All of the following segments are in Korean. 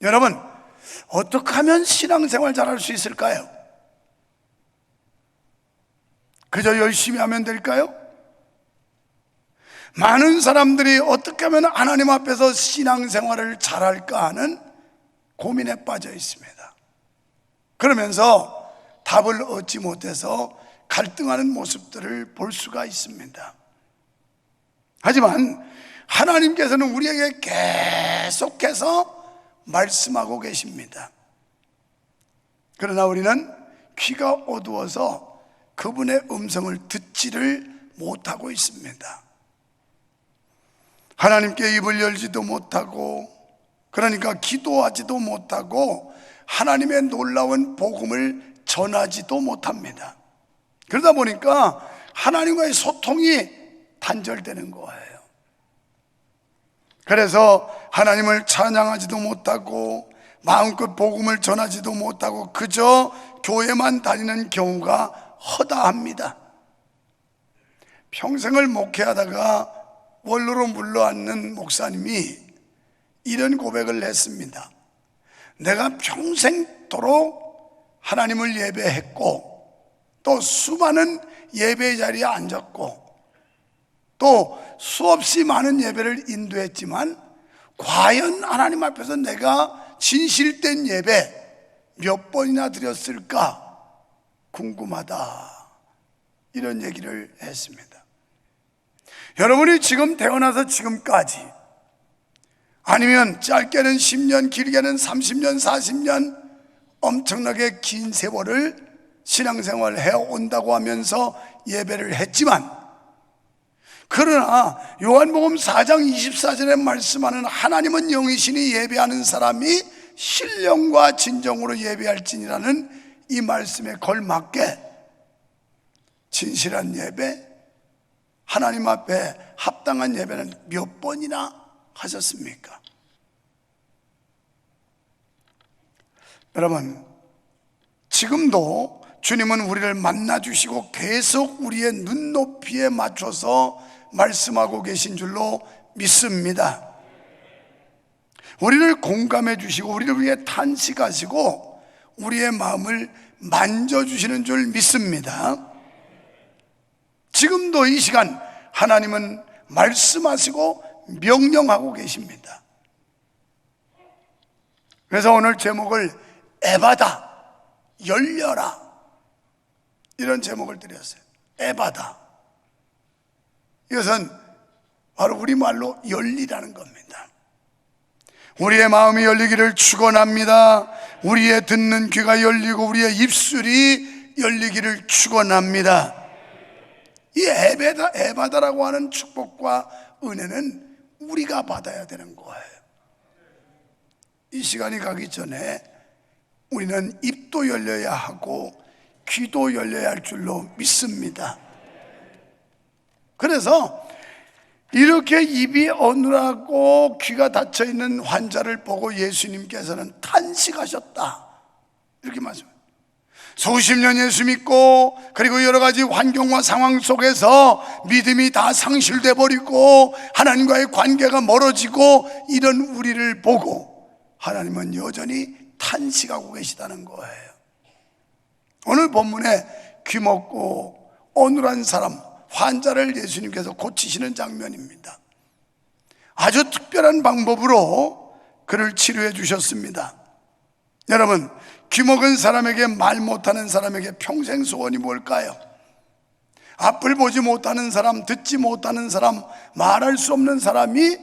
여러분, 어떻게 하면 신앙생활 잘할 수 있을까요? 그저 열심히 하면 될까요? 많은 사람들이 어떻게 하면 하나님 앞에서 신앙생활을 잘할까 하는 고민에 빠져 있습니다. 그러면서 답을 얻지 못해서 갈등하는 모습들을 볼 수가 있습니다. 하지만 하나님께서는 우리에게 계속해서 말씀하고 계십니다. 그러나 우리는 귀가 어두워서 그분의 음성을 듣지를 못하고 있습니다. 하나님께 입을 열지도 못하고, 그러니까 기도하지도 못하고 하나님의 놀라운 복음을 전하지도 못합니다. 그러다 보니까 하나님과의 소통이 단절되는 거예요. 그래서 하나님을 찬양하지도 못하고 마음껏 복음을 전하지도 못하고 그저 교회만 다니는 경우가 허다합니다. 평생을 목회하다가 원로로 물러앉는 목사님이 이런 고백을 했습니다. 내가 평생도록 하나님을 예배했고 또 수많은 예배의 자리에 앉았고 또 수없이 많은 예배를 인도했지만 과연 하나님 앞에서 내가 진실된 예배 몇 번이나 드렸을까 궁금하다, 이런 얘기를 했습니다. 여러분이 지금 태어나서 지금까지, 아니면 짧게는 10년, 길게는 30년, 40년 엄청나게 긴 세월을 신앙생활을 해온다고 하면서 예배를 했지만, 그러나 요한복음 4장 24절에 말씀하는 하나님은 영이시니 예배하는 사람이 신령과 진정으로 예배할지니라는 이 말씀에 걸맞게 진실한 예배, 하나님 앞에 합당한 예배는 몇 번이나 하셨습니까? 여러분, 지금도 주님은 우리를 만나주시고 계속 우리의 눈높이에 맞춰서 말씀하고 계신 줄로 믿습니다. 우리를 공감해 주시고 우리를 위해 탄식하시고 우리의 마음을 만져주시는 줄 믿습니다. 지금도 이 시간 하나님은 말씀하시고 명령하고 계십니다. 그래서 오늘 제목을 에바다, 열려라, 이런 제목을 드렸어요. 에바다, 이것은 바로 우리말로 열리라는 겁니다. 우리의 마음이 열리기를 축원합니다. 우리의 듣는 귀가 열리고 우리의 입술이 열리기를 축원합니다. 이 에바다라고 하는 축복과 은혜는 우리가 받아야 되는 거예요. 이 시간이 가기 전에 우리는 입도 열려야 하고 귀도 열려야 할 줄로 믿습니다. 그래서 이렇게 입이 어눌하고 귀가 닫혀있는 환자를 보고 예수님께서는 탄식하셨다, 이렇게 말씀합니다. 수십 년 예수 믿고 그리고 여러 가지 환경과 상황 속에서 믿음이 다 상실돼 버리고 하나님과의 관계가 멀어지고 이런 우리를 보고 하나님은 여전히 탄식하고 계시다는 거예요. 오늘 본문에 귀먹고 어눌한 사람, 환자를 예수님께서 고치시는 장면입니다. 아주 특별한 방법으로 그를 치료해 주셨습니다. 여러분, 귀먹은 사람에게, 말 못하는 사람에게 평생 소원이 뭘까요? 앞을 보지 못하는 사람, 듣지 못하는 사람, 말할 수 없는 사람이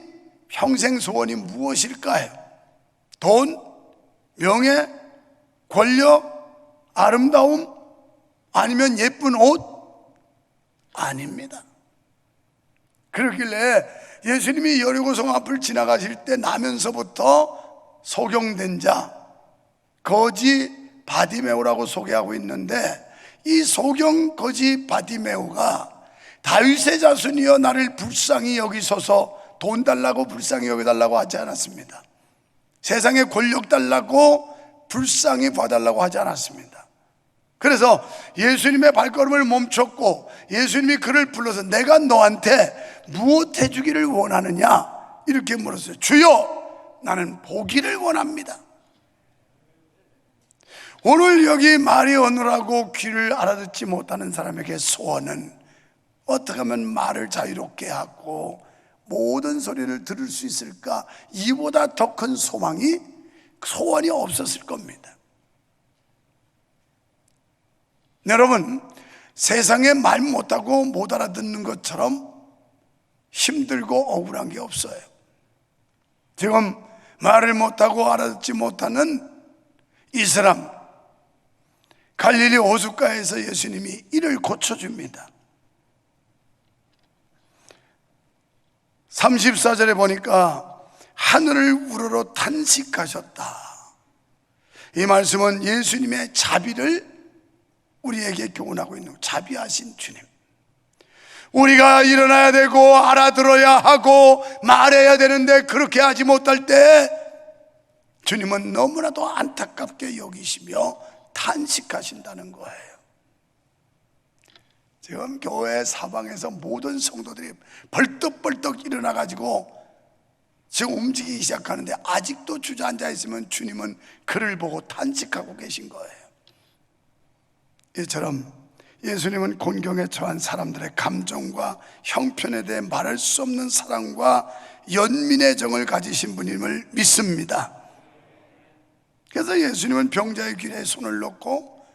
평생 소원이 무엇일까요? 돈, 명예, 권력, 아름다움, 아니면 예쁜 옷? 아닙니다. 그러길래 예수님이 여리고성 앞을 지나가실 때 나면서부터 소경된 자, 거지 바디메오라고 소개하고 있는데, 이 소경 거지 바디메오가 다윗의 자손이여 나를 불쌍히 여기소서, 돈 달라고 불쌍히 여겨달라고 하지 않았습니다. 세상에 권력 달라고 불쌍히 봐달라고 하지 않았습니다. 그래서 예수님의 발걸음을 멈췄고 예수님이 그를 불러서 내가 너한테 무엇 해주기를 원하느냐 이렇게 물었어요. 주여, 나는 보기를 원합니다. 오늘 여기 말이 오느라고 귀를 알아듣지 못하는 사람에게 소원은 어떻게 하면 말을 자유롭게 하고 모든 소리를 들을 수 있을까? 이보다 더 큰 소원이 없었을 겁니다. 여러분, 세상에 말 못하고 못 알아듣는 것처럼 힘들고 억울한 게 없어요. 지금 말을 못하고 알아듣지 못하는 이 사람, 갈릴리 호숫가에서 예수님이 이를 고쳐줍니다. 34절에 보니까 하늘을 우러러 탄식하셨다. 이 말씀은 예수님의 자비를 우리에게 교훈하고 있는 자비하신 주님, 우리가 일어나야 되고 알아들어야 하고 말해야 되는데 그렇게 하지 못할 때 주님은 너무나도 안타깝게 여기시며 탄식하신다는 거예요. 지금 교회 사방에서 모든 성도들이 벌떡벌떡 일어나가지고 지금 움직이기 시작하는데 아직도 주저앉아 있으면 주님은 그를 보고 탄식하고 계신 거예요. 이처럼 예수님은 곤경에 처한 사람들의 감정과 형편에 대해 말할 수 없는 사랑과 연민의 정을 가지신 분임을 믿습니다. 그래서 예수님은 병자의 귀에 손을 놓고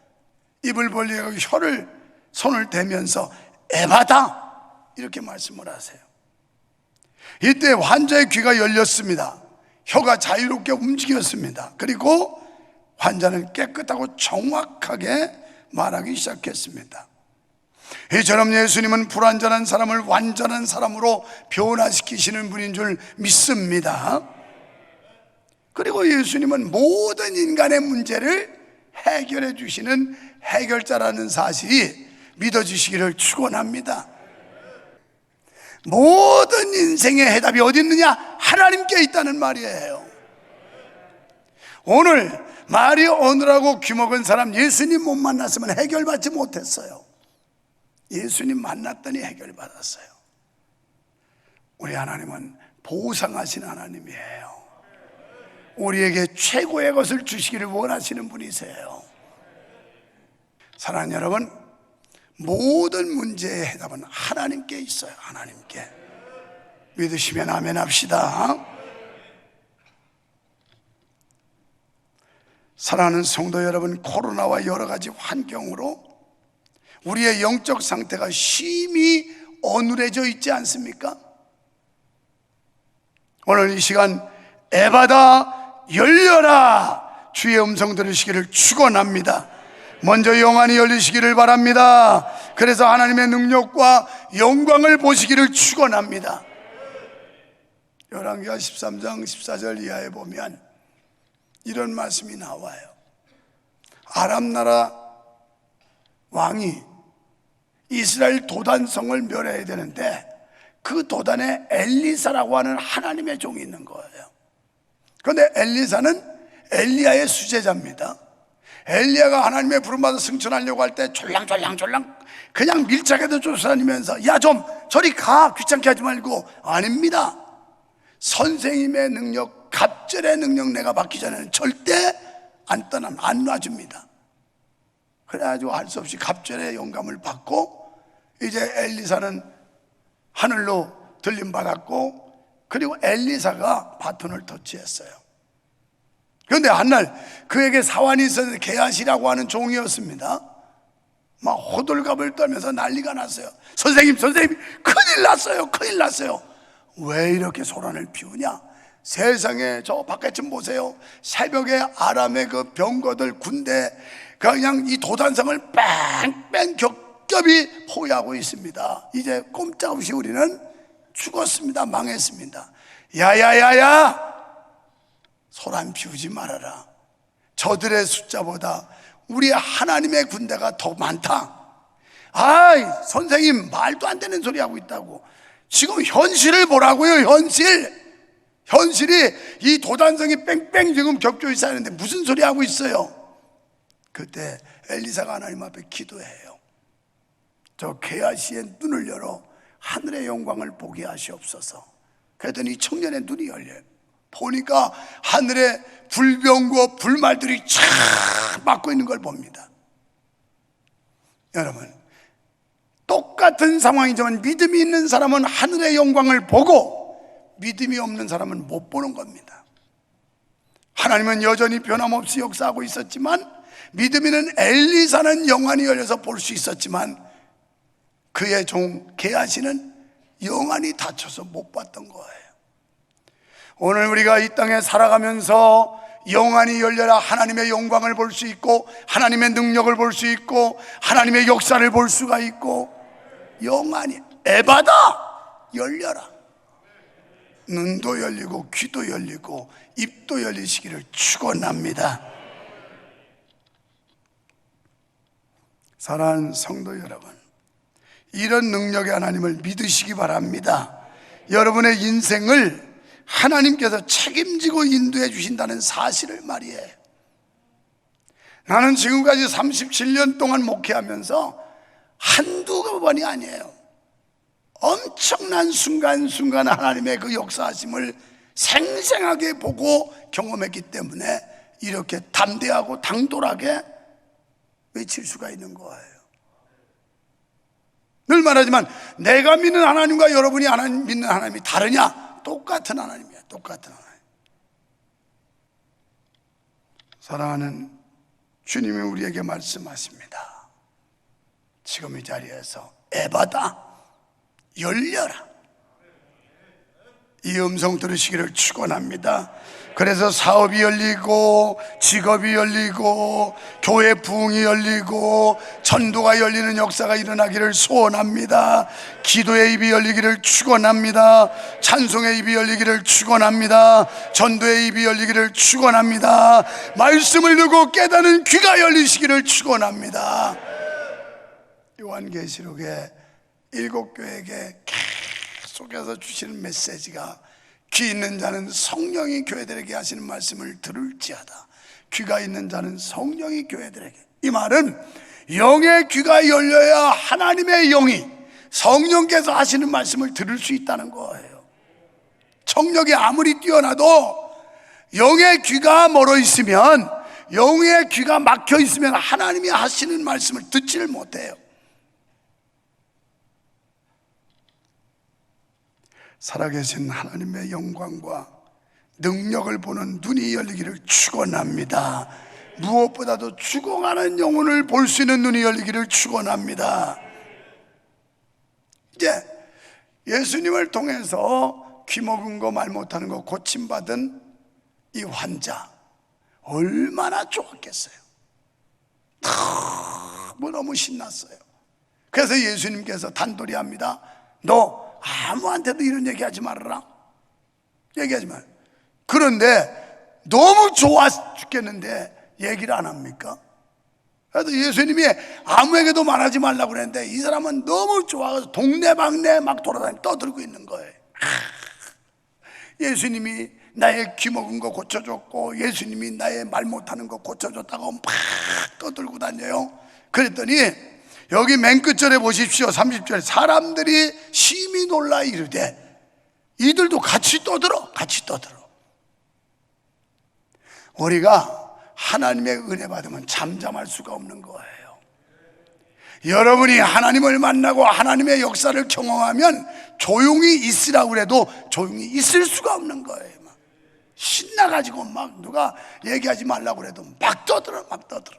입을 벌리고 손을 대면서 에바다 이렇게 말씀을 하세요. 이때 환자의 귀가 열렸습니다. 혀가 자유롭게 움직였습니다. 그리고 환자는 깨끗하고 정확하게 말하기 시작했습니다. 이처럼 예수님은 불완전한 사람을 완전한 사람으로 변화시키시는 분인 줄 믿습니다. 그리고 예수님은 모든 인간의 문제를 해결해 주시는 해결자라는 사실이 믿어주시기를 축원합니다. 모든 인생의 해답이 어디 있느냐? 하나님께 있다는 말이에요. 오늘 말이 오느라고 귀먹은 사람 예수님 못 만났으면 해결받지 못했어요. 예수님 만났더니 해결받았어요. 우리 하나님은 보상하신 하나님이에요. 우리에게 최고의 것을 주시기를 원하시는 분이세요. 사랑하는 여러분, 모든 문제의 해답은 하나님께 있어요. 하나님께. 믿으시면 아멘 합시다. 사랑하는 성도 여러분, 코로나와 여러 가지 환경으로 우리의 영적 상태가 심히 어눌해져 있지 않습니까? 오늘 이 시간 에바다 열려라 주의 음성 들으시기를 축원합니다. 먼저 영안이 열리시기를 바랍니다. 그래서 하나님의 능력과 영광을 보시기를 축원합니다. 열왕기하 13장 14절 이하에 보면 이런 말씀이 나와요. 아람 나라 왕이 이스라엘 도단성을 멸해야 되는데 그 도단에 엘리사라고 하는 하나님의 종이 있는 거예요. 그런데 엘리사는 엘리야의 수제자입니다. 엘리야가 하나님의 부름받아 승천하려고 할 때 졸랑졸랑 그냥 밀착해서 쫓아다니면서 야 좀 저리 가, 귀찮게 하지 말고. 아닙니다. 선생님의 능력, 갑절의 능력 내가 받기 전에는 절대 안 놔줍니다. 그래가지고 할 수 없이 갑절의 영감을 받고 이제 엘리사는 하늘로 들림받았고, 그리고 엘리사가 바톤을 터치했어요. 그런데 한날 그에게 사환이 있었는데 게하시라고 하는 종이었습니다. 막 호들갑을 떨면서 난리가 났어요. 선생님 큰일 났어요. 왜 이렇게 소란을 피우냐? 세상에 저 밖에쯤 보세요. 새벽에 아람의 그 병거들 군대 그냥 이 도단성을 뺑뺑 겹겹이 포위하고 있습니다. 이제 꼼짝없이 우리는 죽었습니다. 망했습니다. 야야야야, 소란 피우지 말아라. 저들의 숫자보다 우리 하나님의 군대가 더 많다. 아이 선생님, 말도 안 되는 소리 하고 있다고. 지금 현실을 보라고요. 현실이 이 도단성이 뺑뺑 지금 겹쳐 있었는데 무슨 소리 하고 있어요? 그때 엘리사가 하나님 앞에 기도해요. 저 게하시의 눈을 열어 하늘의 영광을 보게 하시옵소서. 그랬더니 청년의 눈이 열려요. 보니까 하늘에 불병과 불말들이 쫙 막고 있는 걸 봅니다. 여러분, 똑같은 상황이지만 믿음이 있는 사람은 하늘의 영광을 보고 믿음이 없는 사람은 못 보는 겁니다. 하나님은 여전히 변함없이 역사하고 있었지만, 믿음 있는 엘리사는 영안이 열려서 볼 수 있었지만 그의 종 게하시는 영안이 닫혀서 못 봤던 거예요. 오늘 우리가 이 땅에 살아가면서 영안이 열려라 하나님의 영광을 볼 수 있고, 하나님의 능력을 볼 수 있고, 하나님의 역사를 볼 수가 있고, 영안이 에바다 열려라. 눈도 열리고 귀도 열리고 입도 열리시기를 축원합니다. 사랑하는 성도 여러분, 이런 능력의 하나님을 믿으시기 바랍니다. 여러분의 인생을 하나님께서 책임지고 인도해 주신다는 사실을 말이에요. 나는 지금까지 37년 동안 목회하면서 한두 번이 아니에요. 엄청난 순간순간 하나님의 그 역사하심을 생생하게 보고 경험했기 때문에 이렇게 담대하고 당돌하게 외칠 수가 있는 거예요. 늘 말하지만 내가 믿는 하나님과 여러분이 믿는 하나님이 다르냐? 똑같은 하나님이야. 똑같은 하나님. 사랑하는 주님이 우리에게 말씀하십니다. 지금 이 자리에서 에바다 열려라, 이 음성 들으시기를 축원합니다. 그래서 사업이 열리고 직업이 열리고 교회 부흥이 열리고 전도가 열리는 역사가 일어나기를 소원합니다. 기도의 입이 열리기를 축원합니다. 찬송의 입이 열리기를 축원합니다. 전도의 입이 열리기를 축원합니다. 말씀을 듣고 깨닫는 귀가 열리시기를 축원합니다. 요한계시록에 7교회에게 계속해서 주시는 메시지가, 귀 있는 자는 성령이 교회들에게 하시는 말씀을 들을지어다. 귀가 있는 자는 성령이 교회들에게. 이 말은 영의 귀가 열려야 하나님의 영이, 성령께서 하시는 말씀을 들을 수 있다는 거예요. 청력이 아무리 뛰어나도 영의 귀가 멀어 있으면, 영의 귀가 막혀 있으면 하나님이 하시는 말씀을 듣지를 못해요. 살아계신 하나님의 영광과 능력을 보는 눈이 열리기를 축원합니다. 무엇보다도 죽어가는 영혼을 볼 수 있는 눈이 열리기를 축원합니다. 이제 예수님을 통해서 귀 먹은 거 말 못하는 거 고침받은 이 환자, 얼마나 좋았겠어요. 너무 신났어요. 그래서 예수님께서 단도리 합니다. 너 아무한테도 이런 얘기하지 말아라. 얘기하지 말. 그런데 너무 좋아 죽겠는데 얘기를 안 합니까? 그래서 예수님이 아무에게도 말하지 말라고 그랬는데 이 사람은 너무 좋아서 동네방네 막 돌아다니며 떠들고 있는 거예요. 예수님이 나의 귀 먹은 거 고쳐줬고, 예수님이 나의 말 못하는 거 고쳐줬다고 막 떠들고 다녀요. 그랬더니 여기 맨 끝절에 보십시오. 30절에 사람들이 심히 놀라 이르되, 이들도 같이 떠들어. 같이 떠들어. 우리가 하나님의 은혜 받으면 잠잠할 수가 없는 거예요. 여러분이 하나님을 만나고 하나님의 역사를 경험하면 조용히 있으라고 그래도 조용히 있을 수가 없는 거예요. 막 신나가지고 막 누가 얘기하지 말라고 그래도 막 떠들어. 막 떠들어.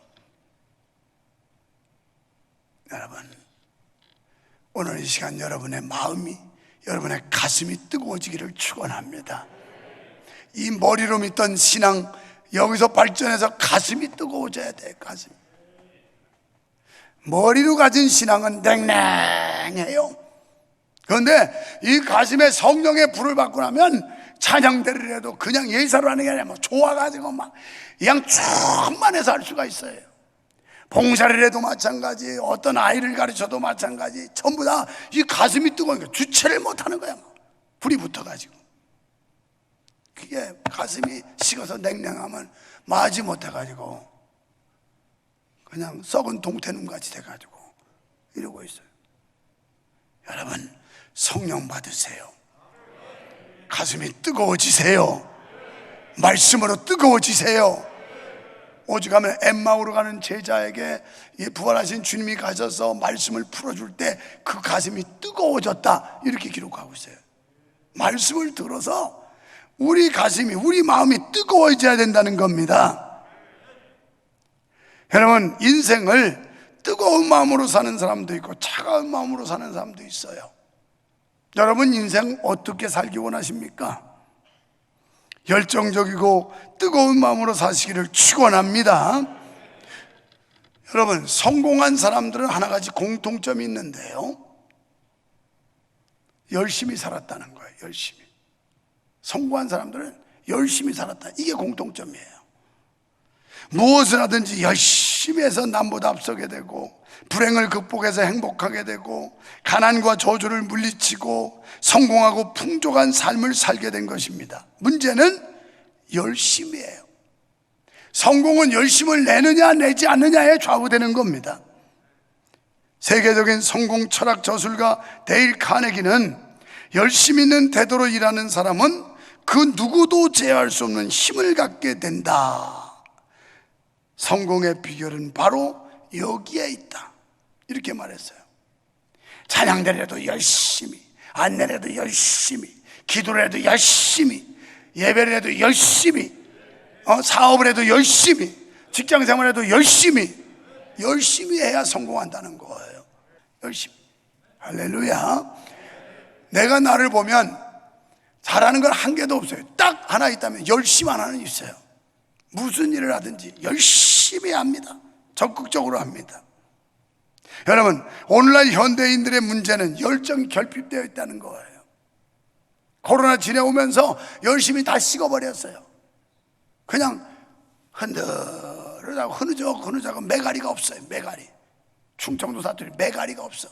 여러분, 오늘 이 시간 여러분의 마음이, 여러분의 가슴이 뜨거워지기를 축원합니다. 이 머리로 믿던 신앙, 여기서 발전해서 가슴이 뜨거워져야 돼. 가슴. 머리로 가진 신앙은 냉랭해요. 그런데 이 가슴에 성령의 불을 받고 나면 찬양대를 해도 그냥 예사로 하는 게 아니라 막 좋아가지고 막 그냥 충만해서 할 수가 있어요. 봉사를 해도 마찬가지, 어떤 아이를 가르쳐도 마찬가지, 전부 다 이 가슴이 뜨거우니까 주체를 못하는 거야. 불이 붙어가지고. 그게 가슴이 식어서 냉랭하면 마지 못해가지고 그냥 썩은 동태눈 같이 돼가지고 이러고 있어요. 여러분, 성령 받으세요. 가슴이 뜨거워지세요. 말씀으로 뜨거워지세요. 오죽하면 엠마오로 가는 제자에게 부활하신 주님이 가셔서 말씀을 풀어줄 때 그 가슴이 뜨거워졌다, 이렇게 기록하고 있어요. 말씀을 들어서 우리 가슴이, 우리 마음이 뜨거워져야 된다는 겁니다. 여러분, 인생을 뜨거운 마음으로 사는 사람도 있고 차가운 마음으로 사는 사람도 있어요. 여러분, 인생 어떻게 살기 원하십니까? 열정적이고 뜨거운 마음으로 사시기를 축원합니다. 여러분, 성공한 사람들은 하나 가지 공통점이 있는데요, 열심히 살았다는 거예요. 열심히. 성공한 사람들은 열심히 살았다, 이게 공통점이에요. 무엇을 하든지 열심히 해서 남보다 앞서게 되고, 불행을 극복해서 행복하게 되고, 가난과 저주를 물리치고 성공하고 풍족한 삶을 살게 된 것입니다. 문제는 열심이에요. 성공은 열심을 내느냐 내지 않느냐에 좌우되는 겁니다. 세계적인 성공 철학 저술가 데일 카네기는 열심 있는 태도로 일하는 사람은 그 누구도 제어할 수 없는 힘을 갖게 된다. 성공의 비결은 바로 여기에 있다, 이렇게 말했어요. 찬양대를 해도 열심히, 안내를 해도 열심히, 기도를 해도 열심히, 예배를 해도 열심히, 사업을 해도 열심히, 직장생활을 해도 열심히 해야 성공한다는 거예요. 열심히. 할렐루야. 내가 나를 보면 잘하는 건 한 개도 없어요. 딱 하나 있다면 열심히 하나는 있어요. 무슨 일을 하든지 열심히 합니다. 적극적으로 합니다. 여러분, 오늘날 현대인들의 문제는 열정이 결핍되어 있다는 거예요. 코로나 지내오면서 열심히 다 식어버렸어요. 그냥 흔들으라고 흐느적흐느적 메가리가 없어요. 메가리. 충청도 사투리 메가리가 없어.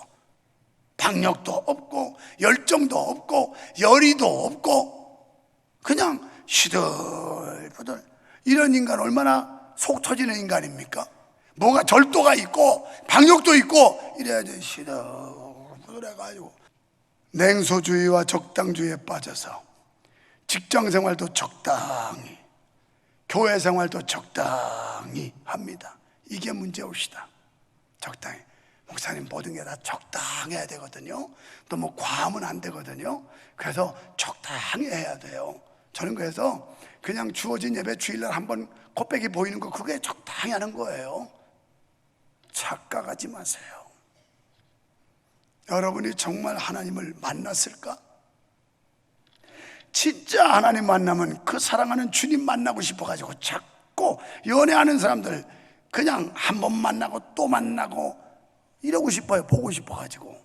박력도 없고 열정도 없고 열의도 없고 그냥 시들부들. 이런 인간 얼마나 속 터지는 인간입니까? 뭐가 절도가 있고 박력도 있고 이래야지. 시들부들해가지고 냉소주의와 적당주의에 빠져서 직장생활도 적당히, 교회생활도 적당히 합니다. 이게 문제옵시다. 적당히. 목사님, 모든 게 다 적당해야 되거든요. 또 뭐 과하면 안 되거든요. 그래서 적당히 해야 돼요. 저는 그래서 그냥 주어진 예배 주일날 한번 코빼기 보이는 거, 그게 적당히 하는 거예요. 착각하지 마세요. 여러분이 정말 하나님을 만났을까? 진짜 하나님 만나면 그 사랑하는 주님 만나고 싶어가지고 자꾸 연애하는 사람들 그냥 한 번 만나고 또 만나고 이러고 싶어요. 보고 싶어가지고.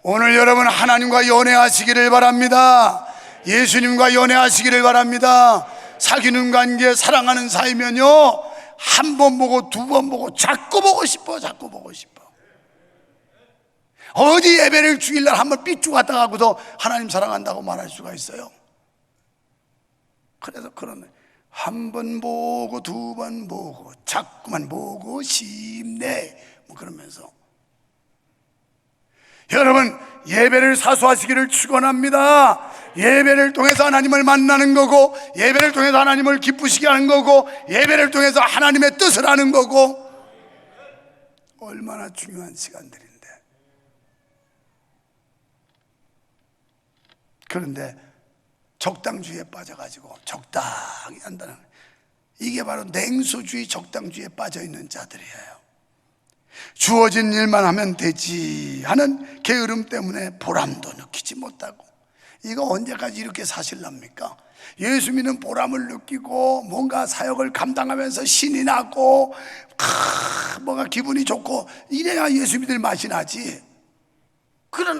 오늘 여러분 하나님과 연애하시기를 바랍니다. 예수님과 연애하시기를 바랍니다. 사귀는 관계, 사랑하는 사이면요, 한 번 보고 두 번 보고 자꾸 보고 싶어. 자꾸 보고 싶어. 어디 예배를 주일날 한번 삐쭉 갔다 가고서 하나님 사랑한다고 말할 수가 있어요? 그래서 그런 한 번 보고 두 번 보고 자꾸만 보고 싶네 뭐 그러면서. 여러분, 예배를 사수하시기를 축원합니다. 예배를 통해서 하나님을 만나는 거고, 예배를 통해서 하나님을 기쁘시게 하는 거고, 예배를 통해서 하나님의 뜻을 하는 거고, 얼마나 중요한 시간들인데. 그런데 적당주의에 빠져가지고 적당히 한다는, 이게 바로 냉소주의, 적당주의에 빠져있는 자들이에요. 주어진 일만 하면 되지 하는 게으름 때문에 보람도 느끼지 못하고, 이거 언제까지 이렇게 사실랍니까? 예수 믿는 보람을 느끼고 뭔가 사역을 감당하면서 신이 나고 뭔가 기분이 좋고 이래야 예수 믿을 맛이 나지. 그런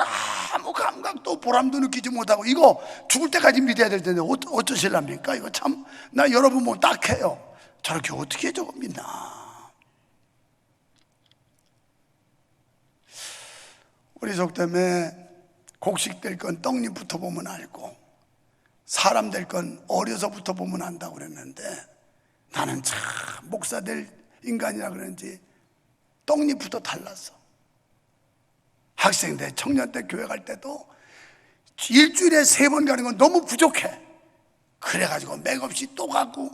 아무 감각도 보람도 느끼지 못하고 이거 죽을 때까지 믿어야 될 텐데 어쩌실랍니까? 이거 참, 나 여러분 뭐 딱해요. 저렇게 어떻게 저거 믿나. 우리 속 때문에 곡식 될 건 떡잎부터 보면 알고 사람 될 건 어려서부터 보면 안다고 그랬는데, 나는 참 목사 될 인간이라 그런지 떡잎부터 달랐어. 학생 때, 청년 때 교회 갈 때도 일주일에 3번 가는 건 너무 부족해. 그래가지고 맥없이 또 가고,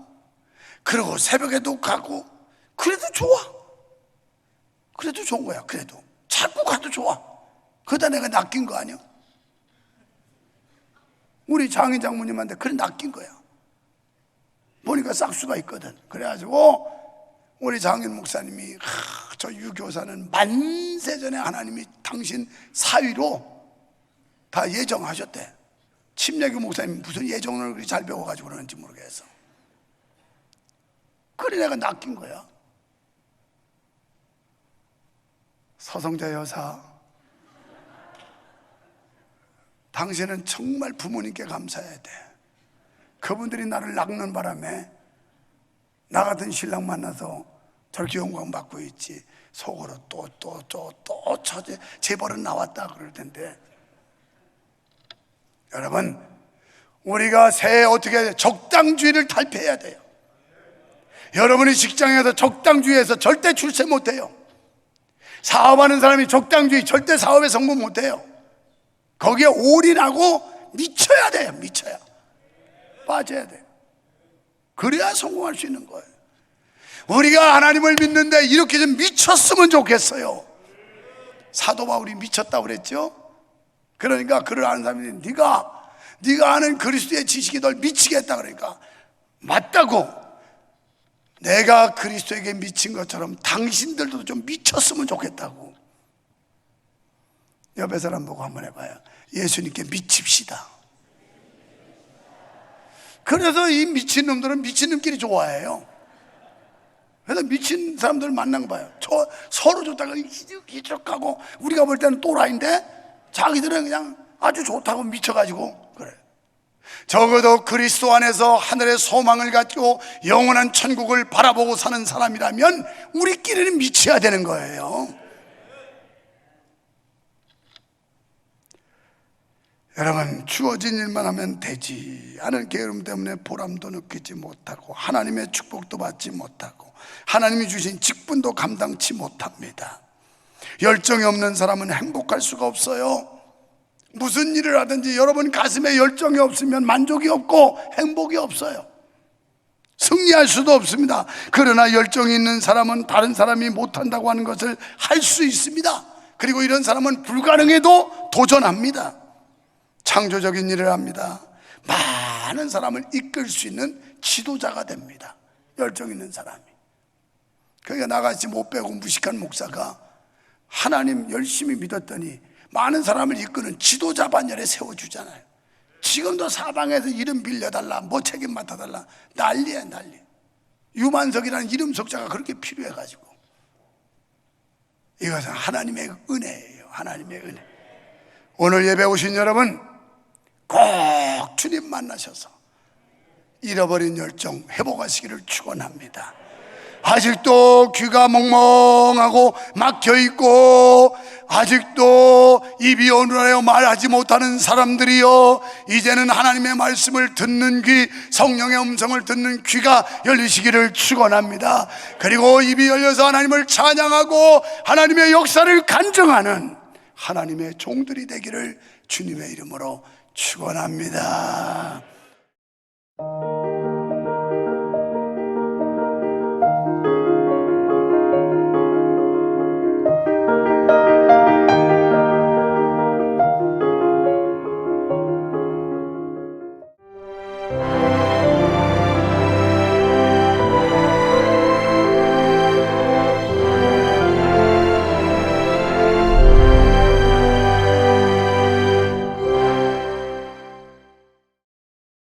그리고 새벽에도 가고. 그래도 좋아. 그래도 좋은 거야. 그래도 자꾸 가도 좋아. 그러다 내가 낚인 거 아니야? 우리 장인 장모님한테 그래 낚인 거야. 보니까 싹수가 있거든. 그래가지고 우리 장인 목사님이 저 유교사는 만세전에 하나님이 당신 사위로 다 예정하셨대. 침례교 목사님 무슨 예정을 그렇게 잘 배워가지고 그러는지 모르겠어. 그래 내가 낚인 거야. 서성자 여사, 당신은 정말 부모님께 감사해야 돼. 그분들이 나를 낚는 바람에 나 같은 신랑 만나서 저렇게 영광받고 있지. 속으로 또 재벌은 나왔다 그럴 텐데. 여러분, 우리가 새해 어떻게 해야 돼? 적당주의를 탈피해야 돼요. 여러분이 직장에서 적당주의에서 절대 출세 못해요. 사업하는 사람이 적당주의 절대 사업에 성공 못해요. 거기에 올인하고 미쳐야 돼요. 미쳐야 빠져야 돼요. 그래야 성공할 수 있는 거예요. 우리가 하나님을 믿는데 이렇게 좀 미쳤으면 좋겠어요. 사도 바울이 미쳤다고 그랬죠. 그러니까 그를 아는 사람이 네가 아는 그리스도의 지식이 널 미치게 했다. 그러니까 맞다고. 내가 그리스도에게 미친 것처럼 당신들도 좀 미쳤으면 좋겠다고. 옆에 사람 보고 한번 해봐요. 예수님께 미칩시다. 그래서 이 미친 놈들은 미친놈끼리 좋아해요. 그래서 미친 사람들 만난 거 봐요. 서로 좋다가 기적하고, 우리가 볼 때는 또라이인데 자기들은 그냥 아주 좋다고 미쳐가지고 그래. 적어도 그리스도 안에서 하늘의 소망을 갖고 영원한 천국을 바라보고 사는 사람이라면 우리끼리는 미쳐야 되는 거예요. 여러분, 주어진 일만 하면 되지 하는 게으름 때문에 보람도 느끼지 못하고 하나님의 축복도 받지 못하고 하나님이 주신 직분도 감당치 못합니다. 열정이 없는 사람은 행복할 수가 없어요. 무슨 일을 하든지 여러분 가슴에 열정이 없으면 만족이 없고 행복이 없어요. 승리할 수도 없습니다. 그러나 열정이 있는 사람은 다른 사람이 못한다고 하는 것을 할 수 있습니다. 그리고 이런 사람은 불가능해도 도전합니다. 창조적인 일을 합니다. 많은 사람을 이끌 수 있는 지도자가 됩니다. 열정 있는 사람이. 그러니까 나같이 못 배우고 무식한 목사가 하나님 열심히 믿었더니 많은 사람을 이끄는 지도자 반열에 세워주잖아요. 지금도 사방에서 이름 빌려달라, 뭐 책임 맡아달라, 난리야 난리. 유만석이라는 이름 석자가 그렇게 필요해가지고. 이것은 하나님의 은혜예요. 하나님의 은혜. 오늘 예배 오신 여러분, 꼭 주님 만나셔서 잃어버린 열정 회복하시기를 축원합니다. 아직도 귀가 멍멍하고 막혀있고 아직도 입이 어눌하여 말하지 못하는 사람들이여, 이제는 하나님의 말씀을 듣는 귀, 성령의 음성을 듣는 귀가 열리시기를 축원합니다. 그리고 입이 열려서 하나님을 찬양하고 하나님의 역사를 간증하는 하나님의 종들이 되기를 주님의 이름으로 축원합니다.